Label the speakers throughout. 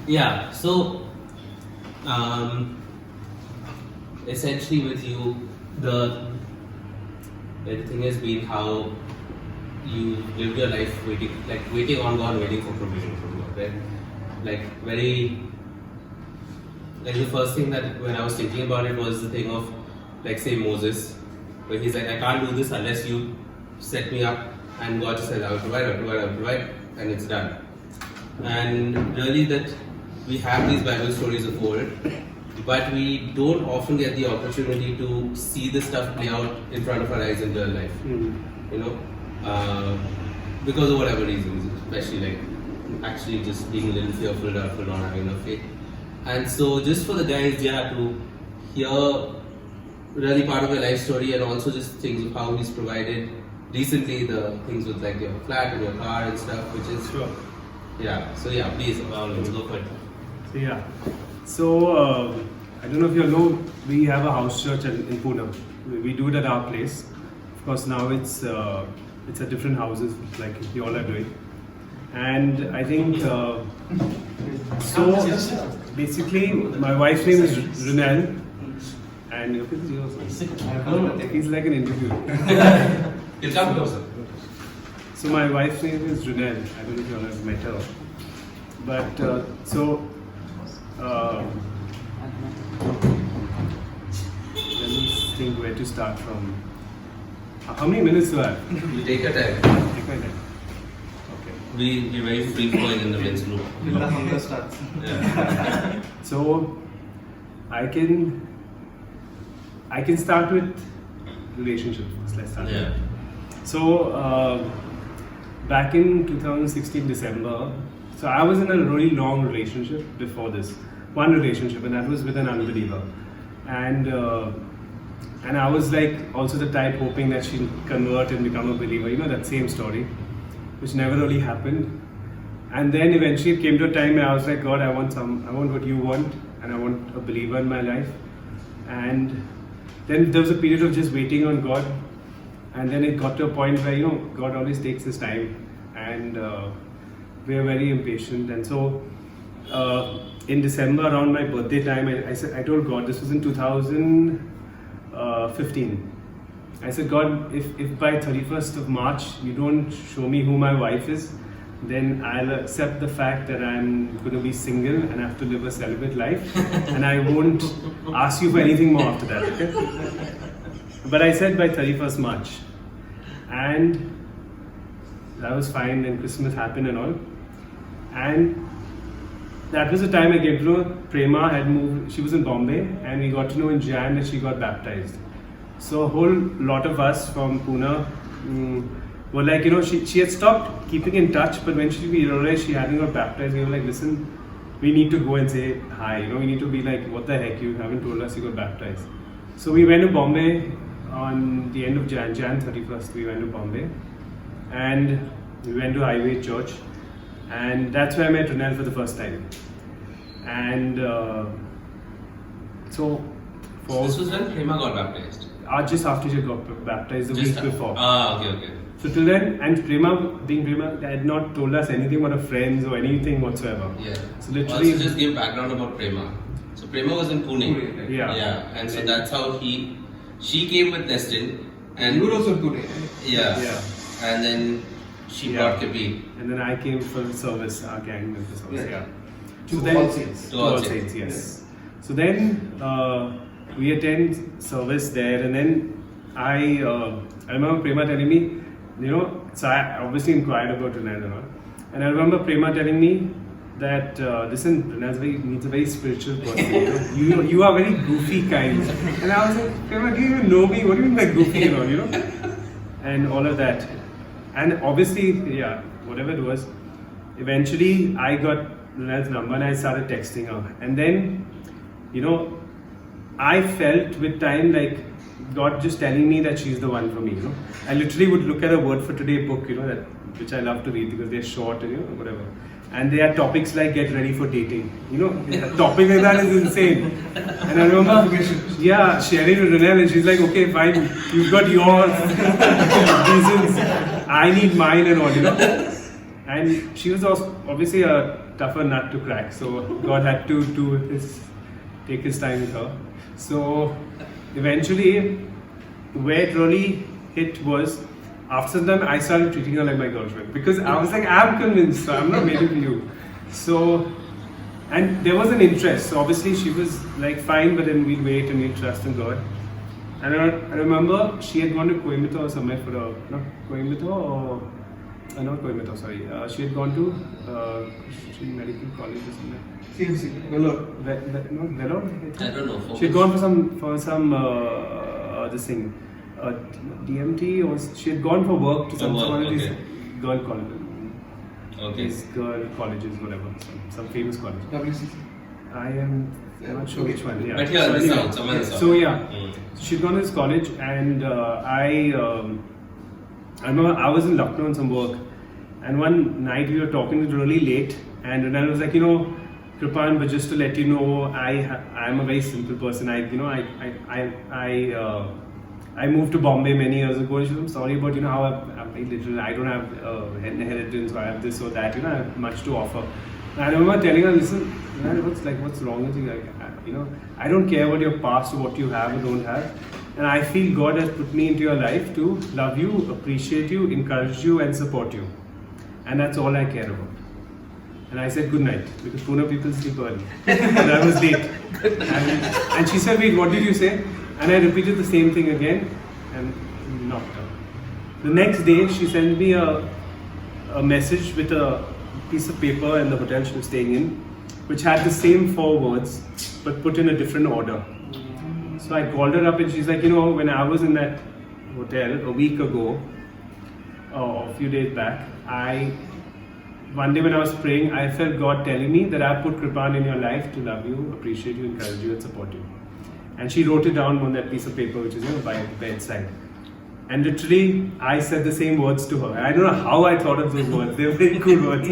Speaker 1: Yeah, so essentially with you, the thing has been how you lived your life waiting on God, waiting for provision from God, right? The first thing that when I was thinking about it was the thing of, like, say Moses, where he's like, I can't do this unless you set me up, and God just says, I'll provide, and it's done. And really that we have these Bible stories of old, but we don't often get the opportunity to see this stuff play out in front of our eyes in real life. You know, because of whatever reasons, especially like actually just being a little fearful or for not having enough faith. And so just for the guys, to hear really part of your life story, and also just things of how he's provided recently, the things with like your flat and your car and stuff, which is
Speaker 2: sure.
Speaker 1: Please go for it.
Speaker 2: So I don't know if you know, we have a house church in Pune. We do it at our place. Of course, now it's at different houses, like you all are doing. And I think so. Basically, my wife's name is Runel, and he's like an interview. So my wife's name is Runel. I don't know if you all have met her, but let me think where to start from. How many minutes do I have?
Speaker 1: You take your time.
Speaker 2: Take my time. Okay.
Speaker 1: We're very free flowing in the men's group.
Speaker 3: The hunger starts.
Speaker 1: Yeah.
Speaker 2: So I can start with relationships. Let's start.
Speaker 1: Yeah.
Speaker 2: So back in 2016 December, so I was in a really long relationship before this. One relationship, and that was with an unbeliever. And I was like also the type hoping that she'll convert and become a believer. You know, that same story, which never really happened. And then eventually it came to a time where I was like, God, I want what you want, and I want a believer in my life. And then there was a period of just waiting on God. And then it got to a point where, you know, God always takes his time, and we are very impatient. And so in December, around my birthday time, I told God, this was in 2015. I said, God, if by 31st of March you don't show me who my wife is, then I'll accept the fact that I'm going to be single and have to live a celibate life, and I won't ask you for anything more after that. Okay? But I said by 31st March, and that was fine. Then Christmas happened and all, and that was the time I came to know Prema had moved. She was in Bombay, and we got to know in Jan that she got baptized. So a whole lot of us from Pune were like, you know, she had stopped keeping in touch, but when we realized she hadn't got baptized, we were like, listen, we need to go and say hi. You know, we need to be like, what the heck, you haven't told us you got baptized. So we went to Bombay on the end of Jan 31st. We went to Bombay, and we went to Highway Church, and that's where I met Runel for the first time. And so
Speaker 1: This was when Prema got baptized.
Speaker 2: Just after she got baptized, the week before.
Speaker 1: Okay.
Speaker 2: So till then, and Prema, being Prema, they had not told us anything about her friends or anything whatsoever.
Speaker 1: Yeah.
Speaker 2: So literally,
Speaker 1: Also, just give background about Prema. So Prema was in Pune.
Speaker 2: Yeah.
Speaker 1: And so that's how she came with Destin, and
Speaker 3: You were also in Pune.
Speaker 1: Yeah. And then she brought Kripan.
Speaker 2: And then I came for the service, our gang went for service. Yeah.
Speaker 3: To
Speaker 2: then,
Speaker 3: All Saints.
Speaker 2: To All Saints, yes. So then we attend service there, and then I remember Prema telling me, you know, so I obviously inquired about Runel and all, and I remember Prema telling me that listen, Runel needs a very spiritual person. You are very goofy kind, and I was like, Prema, do you even know me? What do you mean by goofy and all, you know, and all of that, and obviously, yeah, whatever it was. Eventually, I got Runel's number and I started texting her, and then, you know, I felt with time like God just telling me that she's the one for me. You know, I literally would look at a Word for Today book, you know, which I love to read because they're short and, you know, whatever. And they are topics like get ready for dating. You know, a topic like that is insane. And I remember, sharing with Runel, and she's like, okay, fine, you've got your reasons, I need mine and all, you know. And And she was also obviously a tougher nut to crack, so God had to take his time with her. So eventually, where it really hit was after that I started treating her like my girlfriend, because I was like, I'm convinced, so I'm not married to you. So, and there was an interest. So obviously she was like fine, but then we'd wait and we'd trust in God. And I remember she had gone to Coimbatore or somewhere for not Coimbatore, sorry. She had gone to Christian Medical College or somewhere.
Speaker 3: CMC, Bangalore.
Speaker 2: No, Vellore?
Speaker 1: I don't know.
Speaker 2: She had gone for some this thing, DMT, or she had gone for work to some one of these girl colleges.
Speaker 1: Okay.
Speaker 2: These girl colleges, whatever, some famous college.
Speaker 3: WCC.
Speaker 2: I'm not sure which one. Yeah.
Speaker 1: But here,
Speaker 2: so,
Speaker 1: this
Speaker 2: anyway,
Speaker 1: sound, somewhere this
Speaker 2: so yeah, she'd gone to this college, and I remember I was in Lucknow on some work, and one night we were talking, it was really late, and Renal was like, Kripan, but just to let you know, I'm a very simple person. I moved to Bombay many years ago. And she said, I'm sorry, but how I'm very little. I don't have inheritance, or I have this or that. I have much to offer. And I remember telling her, listen, what's wrong with you? I don't care about your past or what you have or don't have. And I feel God has put me into your life to love you, appreciate you, encourage you, and support you. And that's all I care about. And I said good night, because Pune people sleep early. And I was late. And she said, wait, what did you say? And I repeated the same thing again and knocked her. The next day, she sent me a message with a piece of paper in the hotel she was staying in, which had the same 4 words, but put in a different order. So I called her up and she's like, when I was in that hotel a week ago, or a few days back, one day when I was praying, I felt God telling me that I put Kripan in your life to love you, appreciate you, encourage you, and support you. And she wrote it down on that piece of paper, which is by the bedside. And literally, I said the same words to her. And I don't know how I thought of those words. They were very cool words,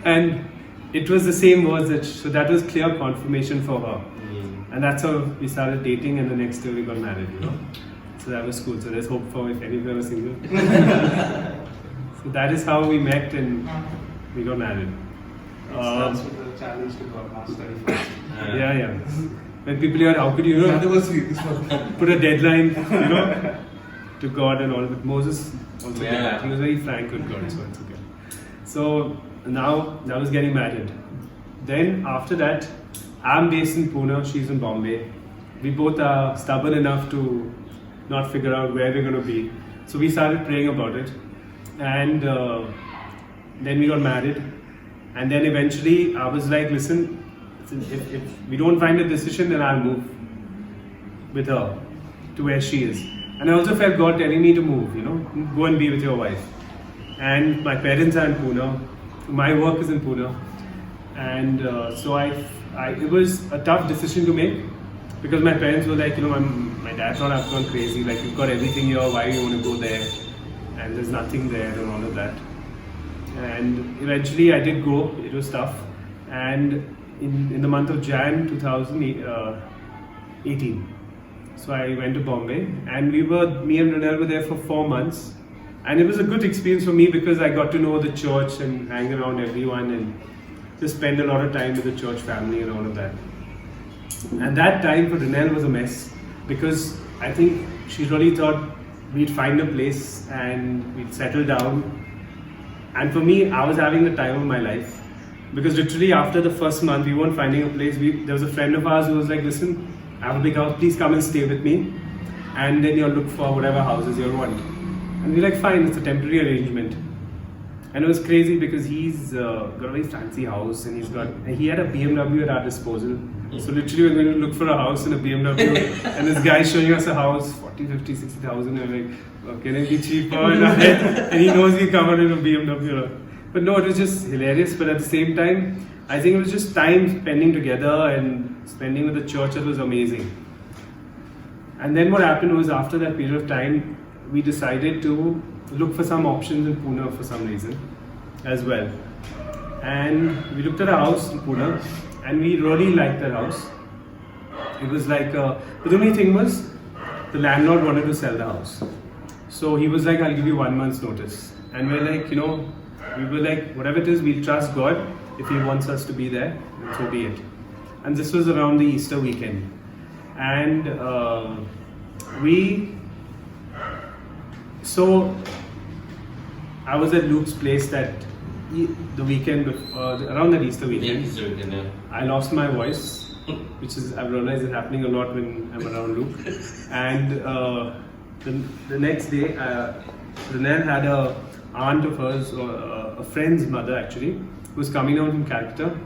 Speaker 2: And it was the same words so that was clear confirmation for her. And that's how we started dating, and the next day we got married. So that was cool. So there's hope for if any of them are single. So that is how we met and we got married.
Speaker 3: It starts with the challenge to God, March 31st.
Speaker 2: Yeah. When people hear, how could you
Speaker 3: Anniversary, this one.
Speaker 2: put a deadline, to God and all of it. Moses also did that. He was very frank with God, so it's okay. So now I was getting married. Then after that, I'm based in Pune, she's in Bombay. We both are stubborn enough to not figure out where we're going to be. So we started praying about it. And then we got married. And then eventually I was like, listen, if we don't find a decision, then I'll move with her to where she is. And I also felt God telling me to move, go and be with your wife. And my parents are in Pune. My work is in Pune. And so it was a tough decision to make, because my parents were like, my dad thought I've gone crazy, like, you've got everything here, why do you want to go there? And there's nothing there and all of that. And eventually I did go, it was tough. And in the month of Jan 2018, so I went to Bombay, and me and Renal were there for 4 months. And it was a good experience for me, because I got to know the church and hang around everyone and just spend a lot of time with the church family and all of that. And that time for Renal was a mess, because I think she really thought we'd find a place and we'd settle down. And for me, I was having the time of my life, because literally after the first month, we weren't finding a place. There was a friend of ours who was like, listen, I have a big house, please come and stay with me, and then you'll look for whatever houses you want. And we're like, fine, it's a temporary arrangement. And it was crazy, because he's got a very fancy house, and he had a BMW at our disposal. So literally we're going to look for a house in a BMW, and this guy's showing us a house, 40, 50, 60,000, and we're like, oh, can it be cheaper? And he knows we covered in a BMW. But no, it was just hilarious. But at the same time, I think it was just time spending together and spending with the church that was amazing. And then what happened was, after that period of time, we decided to look for some options in Pune for some reason as well. And we looked at a house in Pune, and we really liked that house. It was like, but the only thing was, the landlord wanted to sell the house. So he was like, I'll give you 1 month's notice. And we're like, we were like, whatever it is, we'll trust God. If He wants us to be there, so be it. And this was around the Easter weekend. And I was at Luke's place the weekend around that Easter weekend. I lost my voice, which is, I've realized is happening a lot when I'm around Luke. And the next day, Renelle had a aunt of hers, or a friend's mother actually, who was coming down from Calcutta,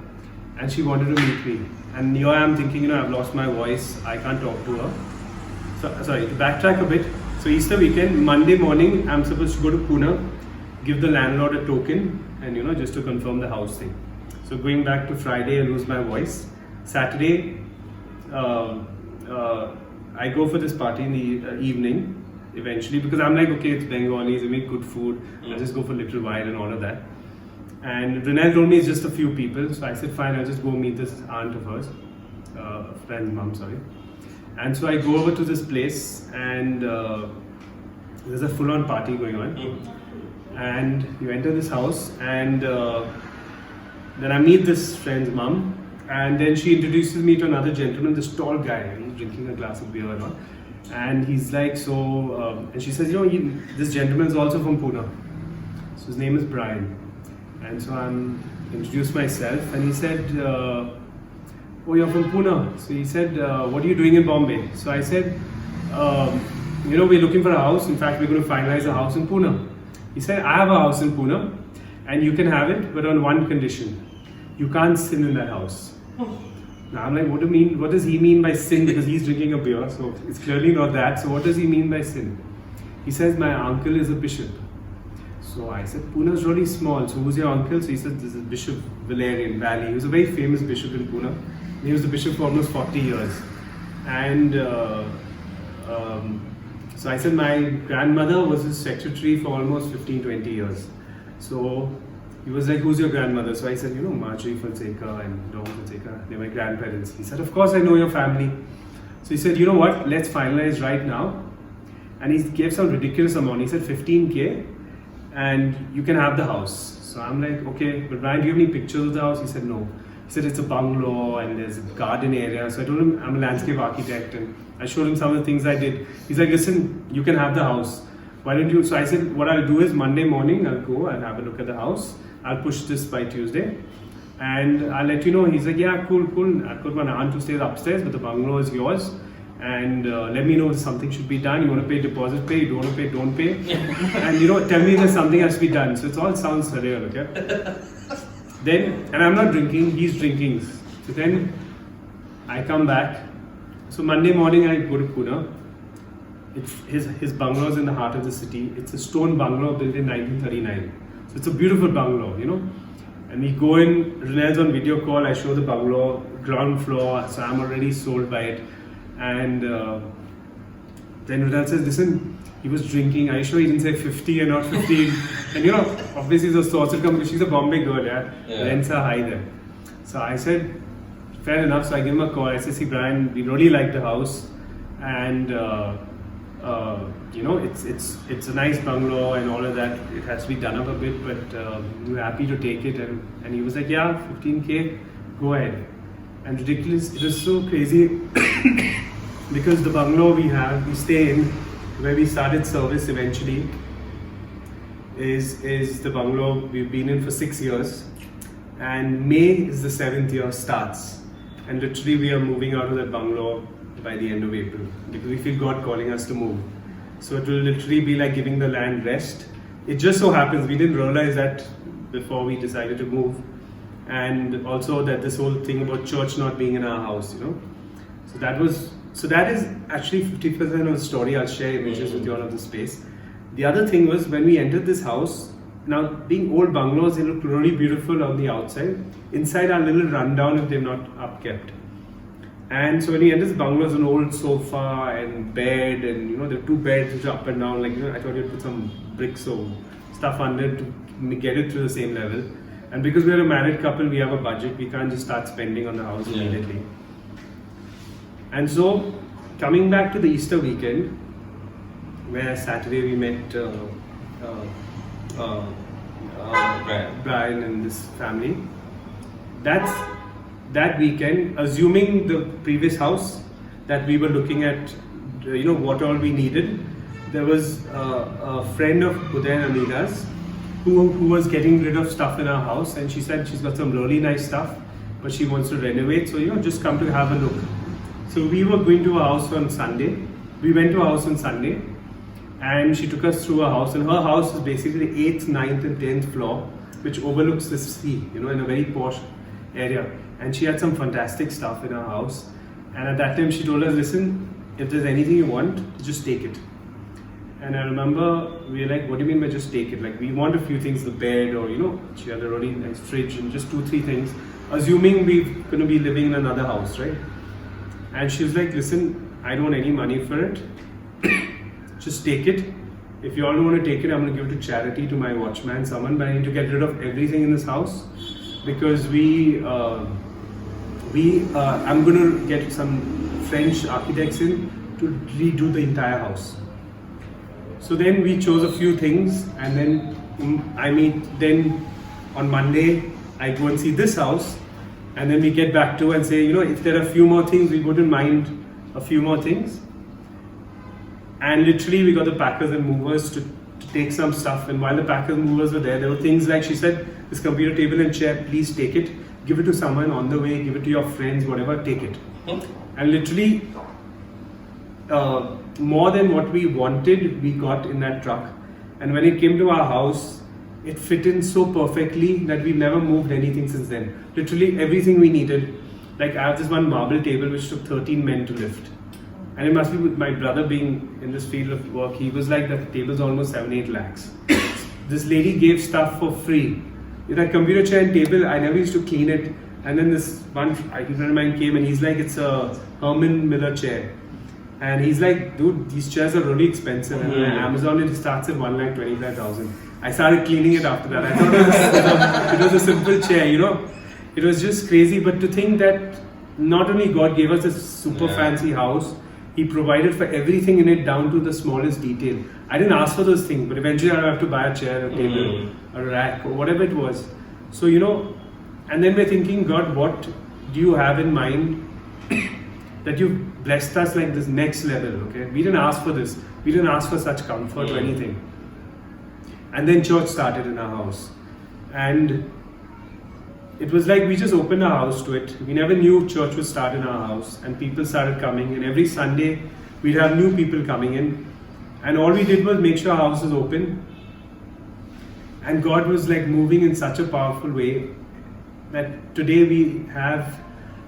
Speaker 2: and she wanted to meet me. And here I am thinking, I've lost my voice, I can't talk to her. So, sorry, to backtrack a bit. So Easter weekend, Monday morning, I'm supposed to go to Pune, give the landlord a token, and just to confirm the house thing. So going back to Friday, I lose my voice. Saturday, I go for this party in the evening, eventually, because I'm like, okay, it's Bengalis, they make good food, I'll just go for a little while and all of that. And Renelle told me it's just a few people, so I said, fine, I'll just go meet this aunt of hers, friend's mom, sorry. And so I go over to this place, and there's a full-on party going on. And you enter this house, and then I meet this friend's mom, and then she introduces me to another gentleman, this tall guy, he's drinking a glass of beer and all. And he's like, and she says, this gentleman is also from Pune. So his name is Brian. And so I'm introduced myself, and he said, oh, you're from Pune. So he said, what are you doing in Bombay? So I said, we're looking for a house. In fact, we're going to finalize a house in Pune. He said, I have a house in Pune, and you can have it, but on one condition. You can't sin in that house. Now I'm like, what does he mean by sin? Because he's drinking a beer, so it's clearly not that. So what does he mean by sin? He says, my uncle is a bishop. So I said, Pune is really small. So who's your uncle? So he said, this is Bishop Valerian Valley. He was a very famous bishop in Pune. He was the bishop for almost 40 years. And so I said, my grandmother was his secretary for almost 15-20 years. So he was like, who's your grandmother? So I said, Marjorie Fonseca and Dawn Fonseca, they're my grandparents. He said, of course I know your family. So he said, you know what, let's finalize right now. And he gave some ridiculous amount. He said 15K and you can have the house. So I'm like, okay, but Brian, do you have any pictures of the house? He said, no. He said, it's a bungalow and there's a garden area. So I told him, I'm a landscape architect, and I showed him some of the things I did. He's like, listen, you can have the house. Why don't you? So I said, what I'll do is Monday morning, I'll go and have a look at the house. I'll push this by Tuesday and I'll let you know. He's like, yeah, cool. I've got my aunt who stays upstairs, but the bungalow is yours. And let me know if something should be done. You want to pay deposit, pay. You don't want to pay, don't pay. And tell me that something has to be done. So it all sounds surreal, okay? And I'm not drinking, he's drinking. So then I come back. So Monday morning I go to Pune. His bungalow is in the heart of the city. It's a stone bungalow built in 1939. So it's a beautiful bungalow, And we go in, Renelle's on video call, I show the bungalow, ground floor, so I'm already sold by it. And then Renelle says, listen, he was drinking, are you sure he didn't say 50 and not 15? And obviously the source will come because she's a Bombay girl, rents are high there. So I said, fair enough, so I give him a call. I said, see Brian, we really like the house. And it's a nice bungalow and all of that. It has to be done up a bit, but we're happy to take it. And he was like, yeah, 15K, go ahead. And ridiculous, it was so crazy because the bungalow we stay in, where we started service eventually, is the bungalow we've been in for 6 years. And May is the 7th year starts. And literally we are moving out of that bungalow by the end of April because we feel God calling us to move. So it will literally be like giving the land rest. It just so happens we didn't realize that before we decided to move, and also that this whole thing about church not being in our house, So that is actually 50% of the story. I'll share images with you all of the space. The other thing was when we entered this house. Now, being old bungalows, they look really beautiful on the outside. Inside are a little rundown if they're not upkept. And so when we entered this bungalow, there's an old sofa and bed, and there are 2 beds which are up and down. I thought you'd put some bricks or stuff under to get it to the same level. And because we're a married couple, we have a budget. We can't just start spending on the house immediately. And so, coming back to the Easter weekend, where Saturday we met Brian and this family. That weekend, assuming the previous house that we were looking at, what all we needed, there was a friend of Uday and Amina's who was getting rid of stuff in our house, and she said she's got some really nice stuff, but she wants to renovate, so just come to have a look. So we were going to a house on Sunday. We went to a house on Sunday, and she took us through her house, and her house is basically the 8th, 9th and 10th floor, which overlooks the sea, in a very posh area. And she had some fantastic stuff in her house, and at that time she told us, listen, if there's anything you want, just take it. And I remember we were like, what do you mean by just take it? Like, we want a few things, the bed, or she had a really nice fridge and just 2-3 things, assuming we're going to be living in another house, right? And she was like, listen, I don't want any money for it. Just take it. If you all don't want to take it, I'm going to give it to charity, to my watchman, someone, but I need to get rid of everything in this house because I'm going to get some French architects in to redo the entire house. So then we chose a few things, and then then on Monday I go and see this house, and then we get back to and say, if there are a few more things, we wouldn't mind a few more things. And literally we got the packers and movers to take some stuff, and while the packers and movers were there were things like, she said, this computer table and chair, please take it, give it to someone on the way, give it to your friends, whatever, take it. And literally more than what we wanted, we got in that truck. And when it came to our house, it fit in so perfectly that we've never moved anything since then. Literally everything we needed. Like, I have this one marble table which took 13 men to lift. And it must be with my brother being in this field of work, he was like, that table's almost 7-8 lakhs. This lady gave stuff for free. That computer chair and table, I never used to clean it. And then this one friend of mine came and he's like, it's a Herman Miller chair. And he's like, dude, these chairs are really expensive. And on Amazon it starts at 1,25,000. I started cleaning it after that. I thought it was a simple chair, It was just crazy. But to think that not only God gave us this super fancy house, He provided for everything in it down to the smallest detail. I didn't ask for those things, but eventually I'll have to buy a chair, a table, a rack, or whatever it was. So, and then we're thinking, God, what do you have in mind that you've blessed us like this next level, okay? We didn't ask for this. We didn't ask for such comfort or anything. And then church started in our house. And it was like we just opened our house to it. We never knew church would start in our house. And people started coming. And every Sunday, we'd have new people coming in. And all we did was make sure our house was open. And God was like moving in such a powerful way that today we have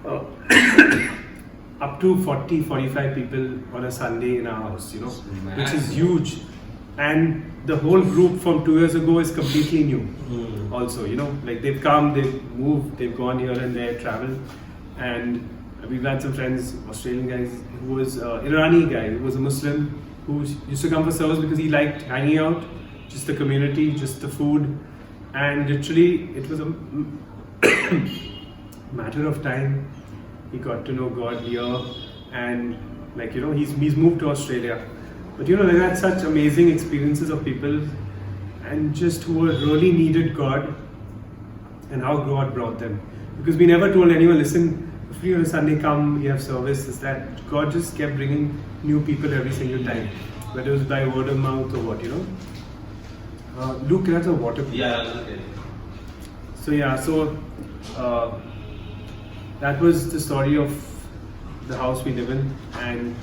Speaker 2: up to 40-45 people on a Sunday in our house, which is huge. And the whole group from 2 years ago is completely new also, like they've come, they've moved, they've gone here and there, traveled. And we've had some friends, Australian guys, who was Irani guy, who was a Muslim, who used to come for service because he liked hanging out, just the community, just the food. And literally it was a matter of time. He got to know God here, and he's moved to Australia. But they had such amazing experiences of people, and just who really needed God, and how God brought them. Because we never told anyone, listen, if you're on a Sunday, come, you have service, is that. God just kept bringing new people every single time, whether it was by word of mouth or what, Luke, can I have a water?
Speaker 1: Yeah, okay.
Speaker 2: So that was the story of the house we live in, and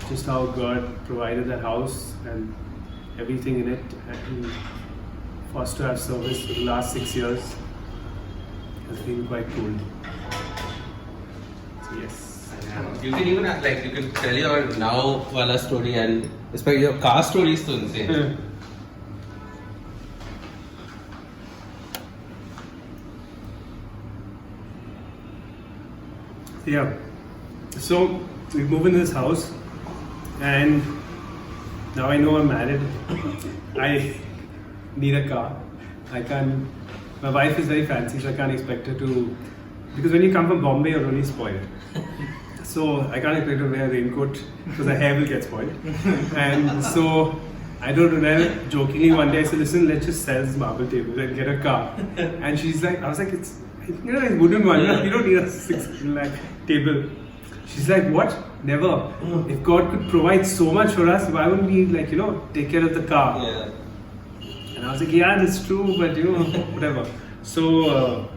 Speaker 2: just how God provided that house and everything in it, and for us to have service for the last 6 years has been quite cool. So yes.
Speaker 1: You can even you can tell your now wala story, and especially your car story is so insane.
Speaker 2: Yeah. So we move into this house, and now I know I'm married. I need a car. My wife is very fancy, so I can't expect her to, because when you come from Bombay, you're really spoiled. So I can't expect her to wear a raincoat because her hair will get spoiled. And so I don't know. Jokingly one day I said, listen, let's just sell this marble table and get a car. And she's like, I was like, it's a wooden one. You don't need a 6 lakh table. She's like, what? Never. If God could provide so much for us, why wouldn't we take care of the car?
Speaker 1: Yeah.
Speaker 2: And I was like, yeah, that's true, but whatever. So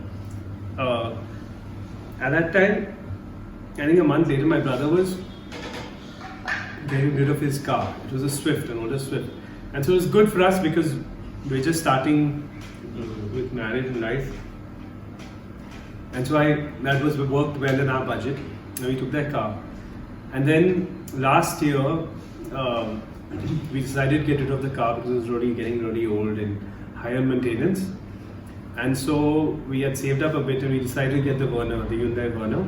Speaker 2: at that time, I think a month later, my brother was getting rid of his car. It was a Swift, an older Swift. And so it was good for us because we're just starting with marriage and life. And so that worked well in our budget. And we took that car. And then last year, we decided to get rid of the car because it was getting really old and higher maintenance. And so we had saved up a bit and we decided to get the Hyundai Verna.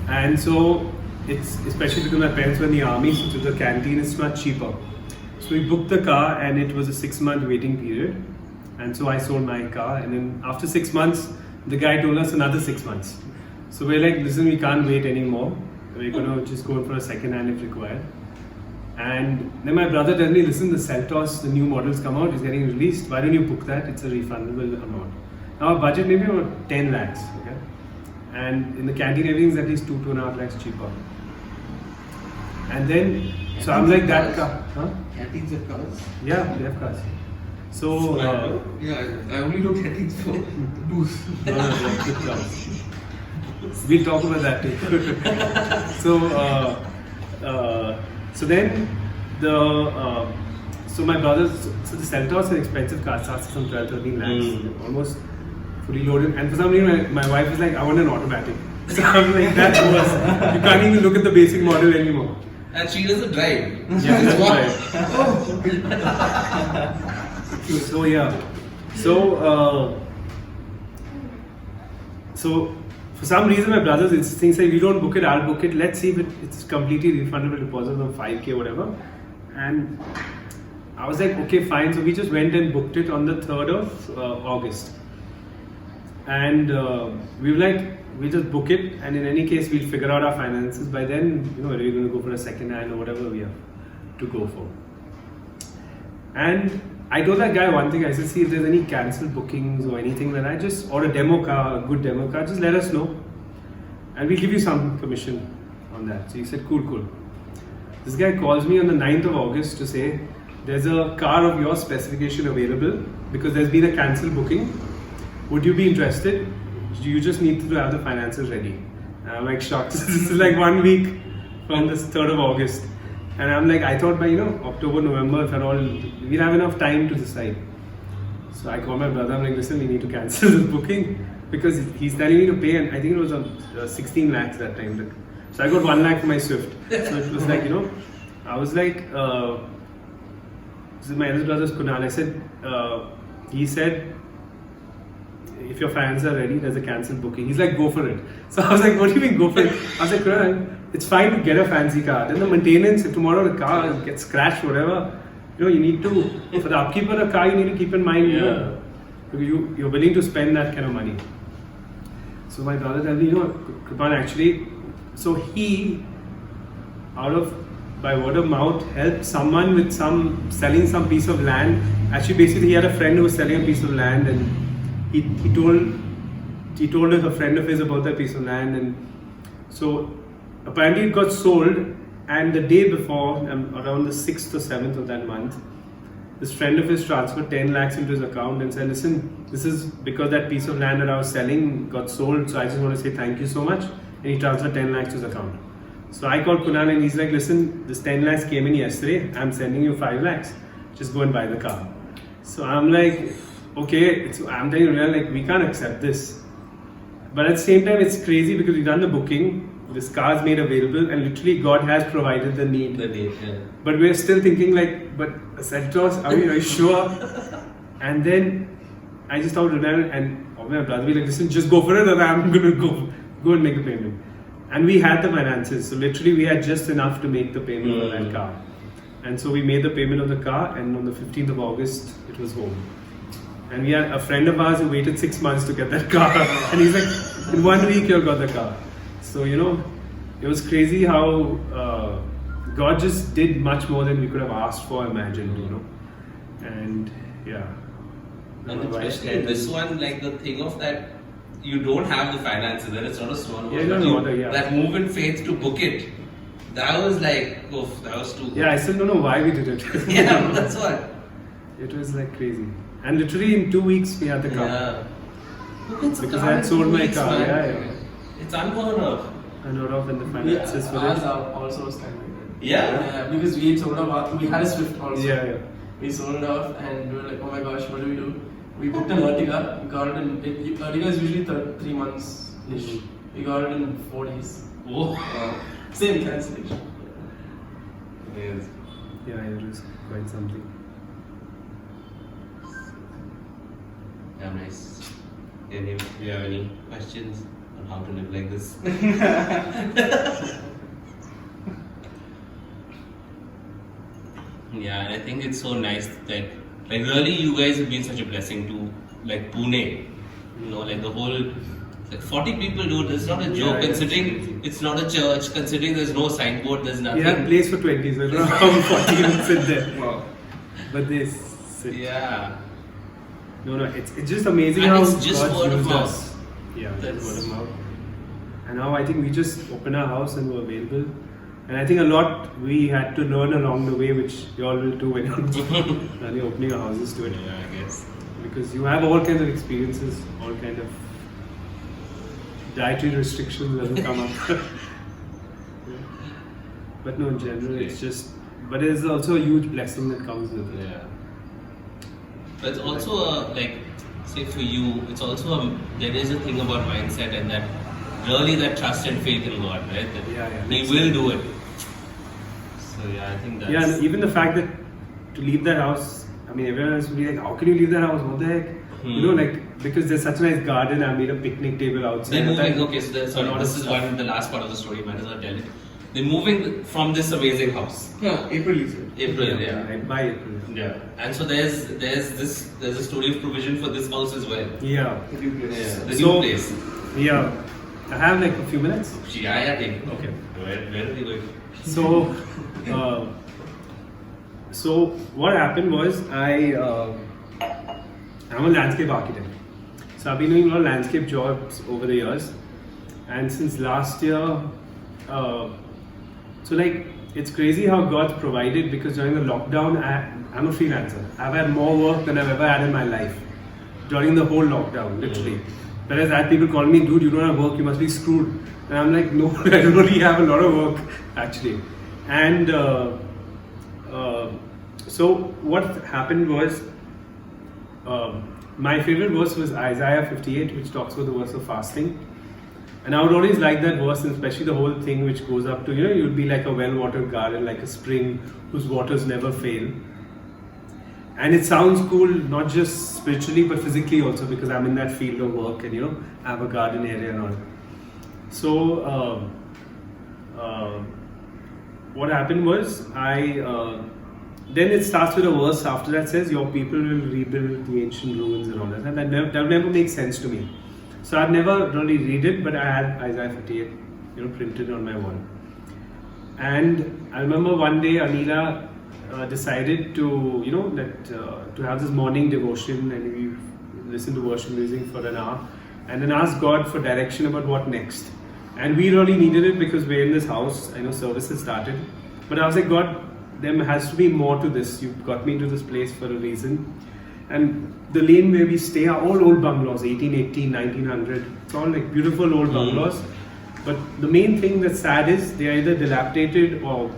Speaker 2: And so it's especially because my parents were in the army, so to the canteen it's much cheaper. So we booked the car and it was a 6-month waiting period. And so I sold my car, and then after 6 months, the guy told us another 6 months. So we're like, listen, we can't wait anymore. We're going to just go for a second hand if required. And then my brother tells me, listen, the Seltos, the new models come out, it's getting released. Why don't you book that? It's a refundable amount. Now our budget maybe about 10 lakhs. Okay? And in the canteen, everything's at least 2.5 lakhs cheaper. And then, so I'm like, that car. Huh?
Speaker 4: Canteens have cars?
Speaker 2: Yeah, they have cars. So,
Speaker 4: Yeah, I only know canteens for booze.
Speaker 2: good cars. We'll talk about that too. So then so my brother's, so the Seltos are expensive cars, starts at some 12-13 lakhs, almost fully loaded. And for some reason, my wife is like, I want an automatic. So I'm like, that's worse. You can't even look at the basic model anymore.
Speaker 1: And she doesn't drive.
Speaker 2: Yeah, that's right. So yeah, so for some reason my brothers, it's things like, you don't book it, I'll book it, let's see if it's completely refundable deposit of 5k or whatever. And I was like, okay, fine. So we just went and booked it on the 3rd of August. And we were like, we'll just book it, and in any case we'll figure out our finances. By then, we're going to go for a second hand or whatever we have to go for. And I told that guy one thing, I said, see, if there's any cancelled bookings or anything like that, or a demo car, a good demo car, just let us know. And we'll give you some commission on that. So he said, cool. This guy calls me on the 9th of August to say, there's a car of your specification available because there's been a cancelled booking. Would you be interested? You just need to have the finances ready. And I'm like shocked. This is like 1 week from the 3rd of August. And I'm like, I thought by October, November, if at all, we'll have enough time to decide. So I call my brother, I'm like, listen, we need to cancel this booking because he's telling me to pay, and I think it was 16 lakhs that time. So I got 1 lakh for my Swift. So it was like, I was like, this is my eldest brother's Kunal. I said, he said, if your fans are ready, there's a cancelled booking. He's like, go for it. So I was like, what do you mean go for it? I was like, Kripan, it's fine to get a fancy car. Then the maintenance, if tomorrow the car gets crashed, whatever, you need to, for the upkeep of the car, you need to keep in mind, you're willing to spend that kind of money. So my brother told me, Kripan actually, so he, by word of mouth, helped someone with selling some piece of land. Actually, basically, he had a friend who was selling a piece of land, and he told a friend of his about that piece of land, and so apparently it got sold. And the day before, around the 6th or 7th of that month, this friend of his transferred 10 lakhs into his account and said, listen, this is because that piece of land that I was selling got sold, so I just want to say thank you so much. And he transferred 10 lakhs to his account. So I called Kunal and he's like, listen, this 10 lakhs came in yesterday, I'm sending you 5 lakhs, just go and buy the car. So I'm like, okay, I'm telling you, like, we can't accept this. But at the same time, it's crazy because we've done the booking, this car is made available, and literally God has provided the need.
Speaker 1: Yeah.
Speaker 2: But we're still thinking like, but Seltos, are you sure? And then I just thought, and my brother was like, listen, just go for it, or I'm going to go and make a payment. And we had the finances, so literally we had just enough to make the payment of that car. And so we made the payment of the car, and on the 15th of August, it was home. And we had a friend of ours who waited 6 months to get that car. And he's like, in 1 week you got the car. So, it was crazy how God just did much more than we could have asked for, imagined, you know. And yeah.
Speaker 1: And
Speaker 2: My wife
Speaker 1: especially in
Speaker 2: said-
Speaker 1: this one, like the thing of that you don't have the finances, and it's not a small
Speaker 2: Yeah,
Speaker 1: one,
Speaker 2: no,
Speaker 1: but
Speaker 2: no,
Speaker 1: you-
Speaker 2: yeah.
Speaker 1: that move in faith to book it, that was like, oof, that was too good.
Speaker 2: Yeah, I still don't know why we did it.
Speaker 1: Yeah, that's what.
Speaker 2: It was like crazy. And literally in 2 weeks we had the car.
Speaker 1: Yeah. Who gets a
Speaker 2: Because
Speaker 1: car
Speaker 2: I had
Speaker 1: in
Speaker 2: sold
Speaker 1: 2
Speaker 2: my
Speaker 1: weeks,
Speaker 2: car,
Speaker 1: man?
Speaker 2: yeah.
Speaker 1: It's unheard of.
Speaker 2: And out of when the
Speaker 3: Yeah,
Speaker 2: finances for
Speaker 3: ours
Speaker 2: it.
Speaker 3: are also was kind of like that.
Speaker 1: Yeah?
Speaker 3: Because we had sold off, we had a Swift also.
Speaker 2: Yeah.
Speaker 3: We sold off and we were like, oh my gosh, what do we do? We booked an Ertiga, we got it in, Ertiga is usually 3 months ish.
Speaker 2: Mhm.
Speaker 3: We got it in 4 days.
Speaker 1: Whoa.
Speaker 3: Same cancellation.
Speaker 1: Yes.
Speaker 2: Yeah, it was quite something.
Speaker 1: Yeah, nice. Do you have any questions on how to live like this? Yeah, I think it's so nice that, like, really, you guys have been such a blessing to, like, Pune. You know, like the whole, like 40 people, dude. It's not a joke.
Speaker 2: Yeah,
Speaker 1: considering it's not a church. Considering there's no signboard. There's
Speaker 2: We
Speaker 1: nothing.
Speaker 2: had place for 20, so I don't know how 40 even sit there.
Speaker 4: Wow.
Speaker 2: But they sit.
Speaker 1: Yeah.
Speaker 2: No, it's just amazing
Speaker 1: And
Speaker 2: how
Speaker 1: it's just
Speaker 2: God's
Speaker 1: word of
Speaker 2: used
Speaker 1: mouth.
Speaker 2: us. Yeah, just
Speaker 1: That's-
Speaker 2: word of mouth. And now I think we just open our house and we're available. And I think a lot we had to learn along the way, which you all will too when you're opening our houses to it.
Speaker 1: Yeah, I guess.
Speaker 2: Because you have all kinds of experiences, all kind of dietary restrictions that will come up. Yeah. But no, in general, it's just. But there's also a huge blessing that comes with it.
Speaker 1: Yeah. But it's also like, say for you, it's also there is a thing about mindset and that really that trust and faith in God, right? That
Speaker 2: Yeah.
Speaker 1: He will do it. So yeah, I think that's.
Speaker 2: Yeah, and even the fact that to leave that house, I mean, everyone else will be like, how can you leave that house? What the heck? You know, like, because there's such a nice garden, I made a picnic table outside.
Speaker 1: They're
Speaker 2: But
Speaker 1: moving.
Speaker 2: that-
Speaker 1: Okay, so
Speaker 2: a lot of
Speaker 1: this is
Speaker 2: stuff.
Speaker 1: the last part of the story. Might as well tell it. They're moving from this amazing house.
Speaker 4: Yeah, April you said.
Speaker 1: April, yeah.
Speaker 2: Right, by April.
Speaker 1: Yeah. And so there's a story of provision for this house as well.
Speaker 2: Yeah.
Speaker 4: The new place.
Speaker 1: Yeah. The
Speaker 2: So-
Speaker 1: new place.
Speaker 2: Yeah. I have like a few minutes.
Speaker 1: Yeah, take it.
Speaker 2: Okay.
Speaker 1: Where are we going?
Speaker 2: So, so what happened was I'm a landscape architect. So I've been doing a lot of landscape jobs over the years, and since last year, so like it's crazy how God's provided, because during the lockdown, I'm a freelancer. I've had more work than I've ever had in my life during the whole lockdown, literally. Whereas I had people call me, dude, you don't have work, you must be screwed. And I'm like, no, I don't really have a lot of work actually. And so what happened was, my favorite verse was Isaiah 58, which talks about the verse of fasting. And I would always like that verse, and especially the whole thing which goes up to, you'll be like a well-watered garden, like a spring whose waters never fail. And it sounds cool, not just spiritually, but physically also, because I'm in that field of work and, I have a garden area and all. So, what happened was, then it starts with a verse after that says, your people will rebuild the ancient ruins and all that. And that never makes sense to me. So I've never really read it, but I had Isaiah 58, printed on my wall. And I remember one day Anila decided to, to have this morning devotion, and we listened to worship music for an hour, and then asked God for direction about what next. And we really needed it because we're in this house. I know services started, but I was like, God, there has to be more to this. You got me into this place for a reason. And the lane where we stay are all old bungalows, 1880, 1900. It's all like beautiful old bungalows. But the main thing that's sad is they are either dilapidated or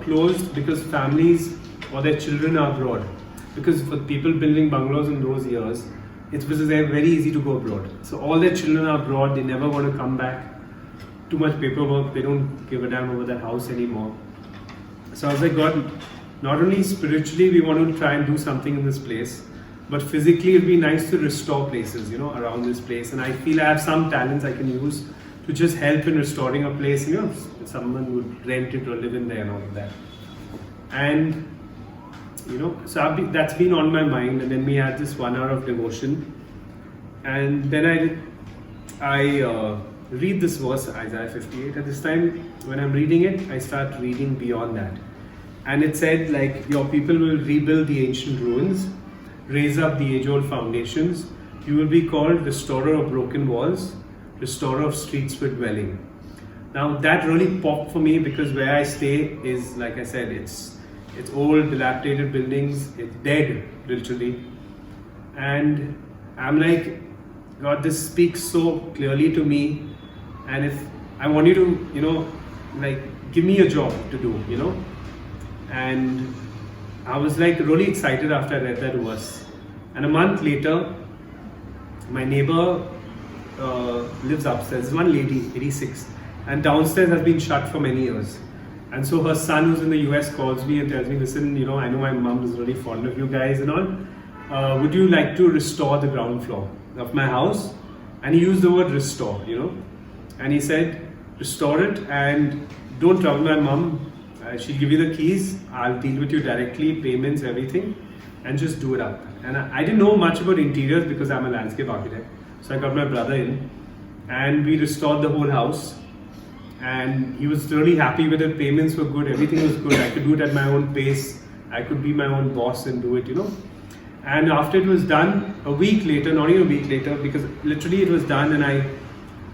Speaker 2: closed because families or their children are abroad. Because for people building bungalows in those years, it's because they're very easy to go abroad. So all their children are abroad, they never want to come back. Too much paperwork, they don't give a damn over that house anymore. So I was like, God, not only spiritually we want to try and do something in this place, but physically it'd be nice to restore places, around this place. And I feel I have some talents I can use to just help in restoring a place, someone would rent it or live in there and all of that. And, so that's been on my mind. And then we had this 1 hour of devotion. And then read this verse, Isaiah 58. At this time, when I'm reading it, I start reading beyond that. And it said, like, your people will rebuild the ancient ruins, raise up the age-old foundations. You will be called restorer of broken walls, restorer of streets for dwelling. Now that really popped for me because where I stay is, like I said, it's old, dilapidated buildings. It's dead, literally. And I'm like, God, this speaks so clearly to me. And if I want you to, like, give me a job to do, And I was like really excited after I read that verse. And a month later, my neighbor lives upstairs. There's one lady, 86, and downstairs has been shut for many years. And so her son, who's in the US, calls me and tells me, listen, I know my mom is really fond of you guys and all. Would you like to restore the ground floor of my house? And he used the word restore, And he said, restore it and don't trouble my mom. She'll give you the keys. I'll deal with you directly, payments, everything, and just do it up. And I didn't know much about interiors because I'm a landscape architect. So I got my brother in and we restored the whole house. And he was really happy with it. Payments were good. Everything was good. I could do it at my own pace. I could be my own boss and do it, And after it was done, a week later, not even a week later, because literally it was done and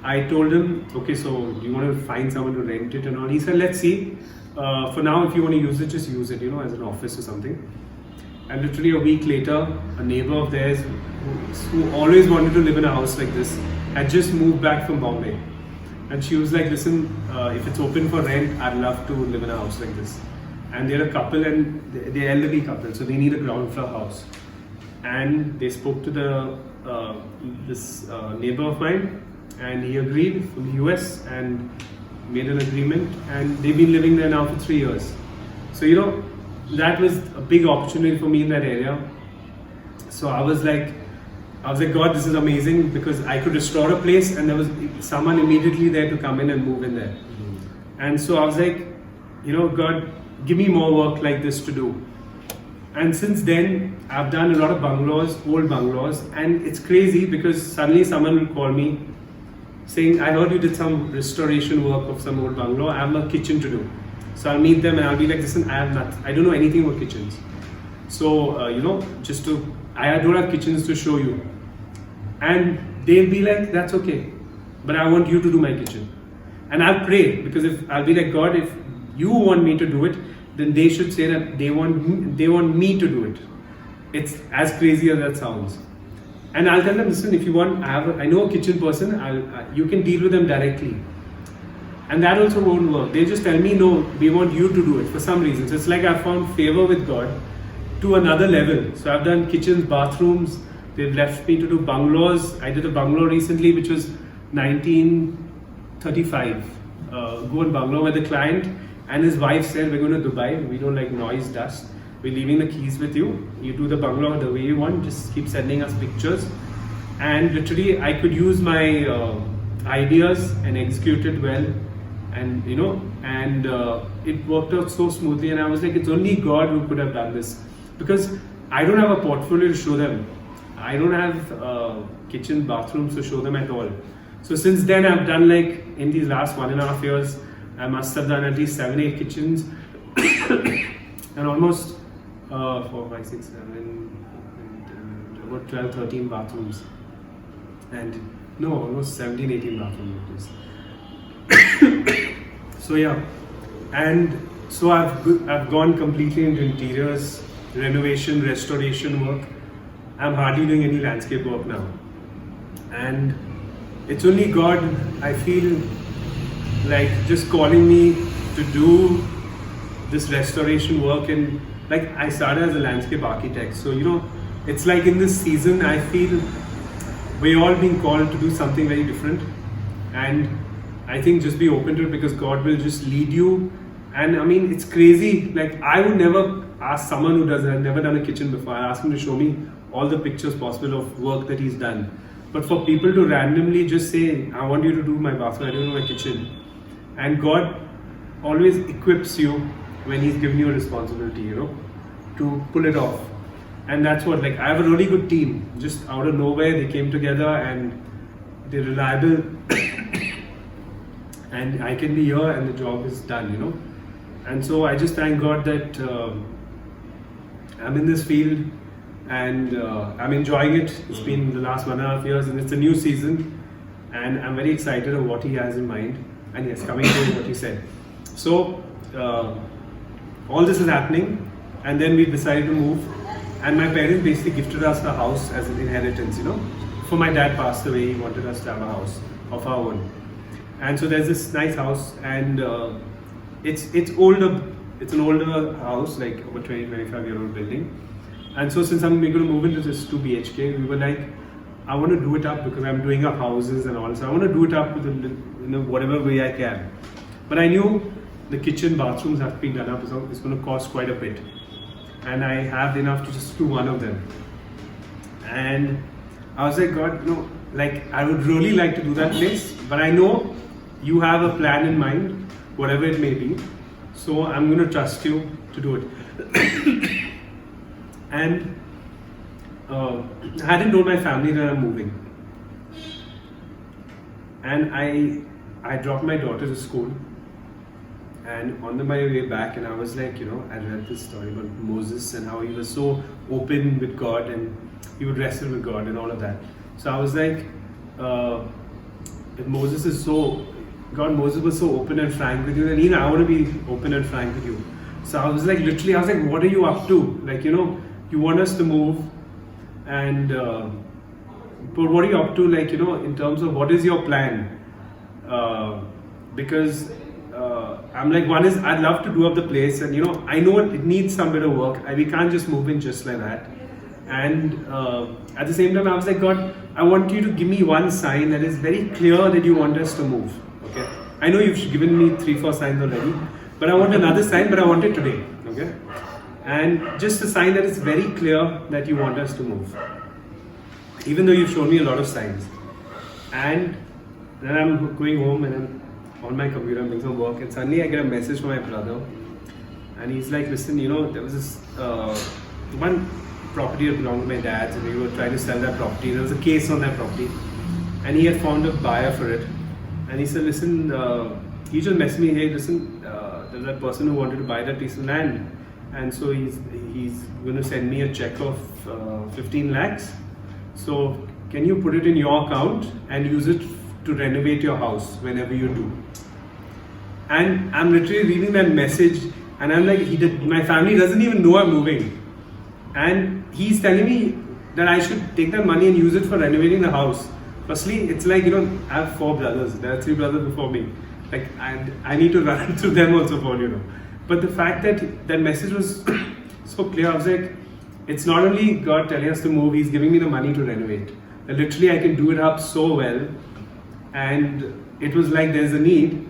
Speaker 2: I told him, okay, so do you want to find someone to rent it and all? He said, let's see. For now, if you want to use it, just use it, as an office or something. And literally a week later, a neighbor of theirs who always wanted to live in a house like this had just moved back from Bombay. And she was like, listen, if it's open for rent, I'd love to live in a house like this. And they're a couple and they're elderly couple, so they need a ground floor house. And they spoke to this neighbor of mine, and he agreed from the US and made an agreement, and they've been living there now for 3 years. So that was a big opportunity for me in that area. So I was like, God, this is amazing because I could restore a place and there was someone immediately there to come in and move in there. Mm-hmm. And so I was like, God, give me more work like this to do. And since then, I've done a lot of bungalows, old bungalows, and it's crazy because suddenly someone will call me saying, I heard you did some restoration work of some old bungalow, I have a kitchen to do. So I'll meet them and I'll be like, listen, I don't know anything about kitchens. So, I don't have kitchens to show you. And they'll be like, that's okay, but I want you to do my kitchen. And I'll pray, because I'll be like, God, if you want me to do it, then they should say that they want me to do it. It's as crazy as that sounds. And I'll tell them, listen, if you want, I know a kitchen person, you can deal with them directly. And that also won't work. They just tell me, no, we want you to do it for some reasons. It's like I found favor with God to another level. So I've done kitchens, bathrooms. They've left me to do bungalows. I did a bungalow recently, which was 1935. Goan bungalow, where the client and his wife said, we're going to Dubai. We don't like noise, dust. We're leaving the keys with you. You do the bungalow the way you want. Just keep sending us pictures. And literally, I could use my ideas and execute it well. And it worked out so smoothly. And I was like, it's only God who could have done this. Because I don't have a portfolio to show them. I don't have kitchen, bathrooms to show them at all. So since then, I've done in these last 1.5 years, I must have done at least 7-8 kitchens and almost 4, 5, 6, 7, about 12, 13 bathrooms. And no, almost 17, 18 bathrooms. So yeah, and so I've gone completely into interiors, renovation, restoration work. I'm hardly doing any landscape work now. And it's only God, I feel like, just calling me to do this restoration work. And I started as a landscape architect. So, it's like in this season, I feel we're all being called to do something very different. And I think just be open to it, because God will just lead you. And I mean, it's crazy. I would never ask someone who has never done a kitchen before. I ask him to show me all the pictures possible of work that he's done. But for people to randomly just say, I want you to do my bathroom, I don't know my kitchen. And God always equips you when He's given you a responsibility, to pull it off. And that's what, I have a really good team. Just out of nowhere, they came together and they're reliable. and I can be here and the job is done, you know. And so I just thank God that I'm in this field and I'm enjoying it. It's been the last 1.5 years and it's a new season, and I'm very excited of what He has in mind. And yes, coming to what you said. So all this is happening, and then we decided to move, and my parents basically gifted us the house as an inheritance, you know. For my dad passed away, he wanted us to have a house of our own. And so there's this nice house, and it's older. It's an older house, like over 25-year-old building. And so since we're going to move into this 2 BHK, we were like, I want to do it up because I'm doing up houses and all. So I want to do it up with whatever way I can. But I knew the kitchen, bathrooms have to be done up, so it's going to cost quite a bit. And I have enough to just do one of them. And I was like, God, no, like I would really like to do that place, but I know you have a plan in mind, whatever it may be. So I'm going to trust you to do it. And I hadn't told my family that I'm moving. And I dropped my daughter to school. And on my way back, and I was like, you know, I read this story about Moses and how he was so open with God and he would wrestle with God and all of that. So I was like, if Moses was so open and frank with you, then even I want to be open and frank with you. So I was like, literally, I was like, what are you up to? Like, you know, you want us to move, and but what are you up to? Like, you know, in terms of what is your plan? Because I'm like, one is I'd love to do up the place, and you know, I know it needs some bit of work. We can't just move in just like that. And at the same time, I was like, God, I want you to give me one sign that is very clear that you want us to move. Okay, I know you've given me 3-4 signs already, but I want another sign, but I want it today. Okay, and just a sign that is very clear that you want us to move, even though you've shown me a lot of signs. And then I'm going home and I'm on my computer, I'm doing some work, and suddenly I get a message from my brother, and he's like, listen, you know, there was this one property that belonged to my dad's, and we were trying to sell that property. There was a case on that property, and he had found a buyer for it. And he said, listen, he just messaged me, hey, listen, there's that person who wanted to buy that piece of land, and so he's going to send me a check of 15 lakhs. So can you put it in your account and use it to renovate your house whenever you do? And I'm literally reading that message, and I'm like, my family doesn't even know I'm moving. And he's telling me that I should take that money and use it for renovating the house. Firstly, it's like, you know, I have 4 brothers. There are 3 brothers before me. Like, and I need to run through them also for, you know. But the fact that that message was so clear, I was like, it's not only God telling us to move, He's giving me the money to renovate. And literally, I can do it up so well. And it was like there's a need,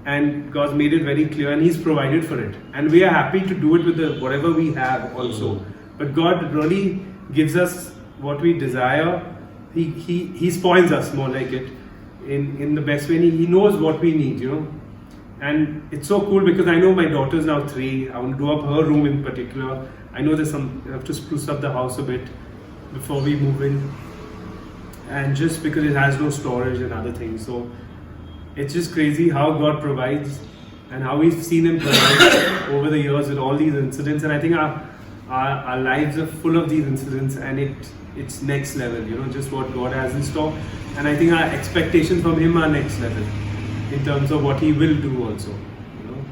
Speaker 2: and God's made it very clear, and He's provided for it. And we are happy to do it with whatever we have also. But God really gives us what we desire. He spoils us, more like it, in the best way. He knows what we need, you know. And it's so cool because I know my daughter's now 3. I want to do up her room in particular. I know I have to spruce up the house a bit before we move in. And just because it has no storage and other things. So it's just crazy how God provides and how we've seen Him provide over the years with all these incidents. And I think our lives are full of these incidents, and it's next level, you know, just what God has in store. And I think our expectations from Him are next level in terms of what He will do also, you know.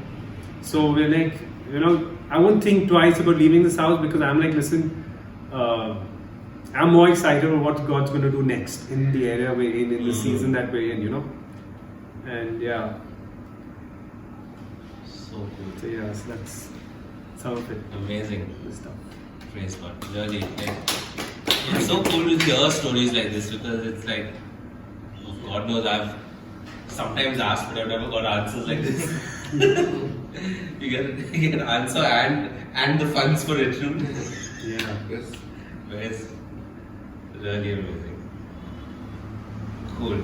Speaker 2: So we're like, you know, I won't think twice about leaving this house because I'm like, listen, I'm more excited about what God's going to do next in the area we're in the season that we're in, you know. And yeah.
Speaker 5: So cool.
Speaker 2: So yeah, so that's some of it.
Speaker 5: Amazing.
Speaker 2: This stuff.
Speaker 5: Praise God. Really. Like, it's so cool to hear stories like this because it's like, God knows I've sometimes asked, but I've never got answers like this. you get an answer and the funds for it too.
Speaker 2: Yeah.
Speaker 4: Yes.
Speaker 5: It's really amazing. Cool.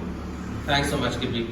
Speaker 5: Thanks so much, Kripan.